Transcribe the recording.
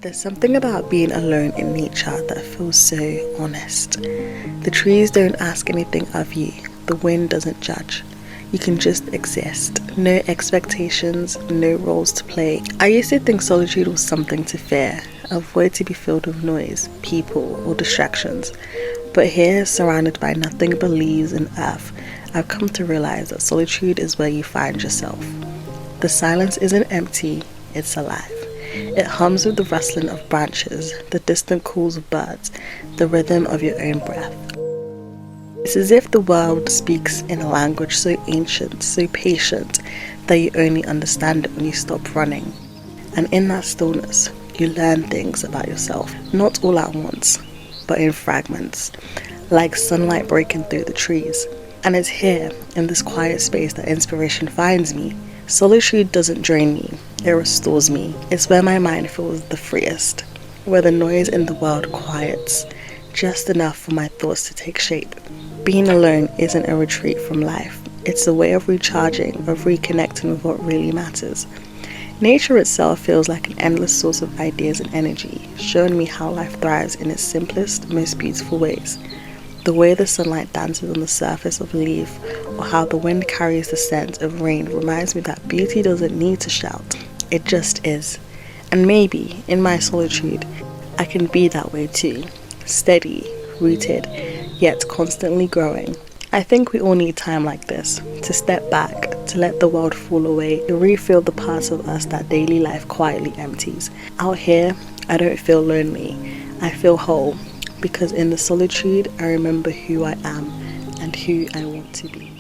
There's something about being alone in nature that feels so honest. The trees don't ask anything of you, the wind doesn't judge. You can just exist. No expectations, no roles to play. I used to think solitude was something to fear, avoid to be filled with noise, people, or distractions. But here, surrounded by nothing but leaves and earth, I've come to realize that solitude is where you find yourself. The silence isn't empty, it's alive. It hums with the rustling of branches, the distant calls of birds, the rhythm of your own breath. It's as if the world speaks in a language so ancient, so patient, that you only understand it when you stop running. And in that stillness, you learn things about yourself, not all at once, but in fragments, like sunlight breaking through the trees. And it's here, in this quiet space, that inspiration finds me. Solitude doesn't drain me, it restores me. It's where my mind feels the freest, where the noise in the world quiets, just enough for my thoughts to take shape. Being alone isn't a retreat from life, it's a way of recharging, of reconnecting with what really matters. Nature itself feels like an endless source of ideas and energy, showing me how life thrives in its simplest, most beautiful ways. The way the sunlight dances on the surface of a leaf, or how the wind carries the scent of rain, reminds me that beauty doesn't need to shout, it just is. And maybe, in my solitude, I can be that way too. Steady, rooted, yet constantly growing. I think we all need time like this, to step back, to let the world fall away, to refill the parts of us that daily life quietly empties. Out here, I don't feel lonely, I feel whole. Because in the solitude, I remember who I am and who I want to be.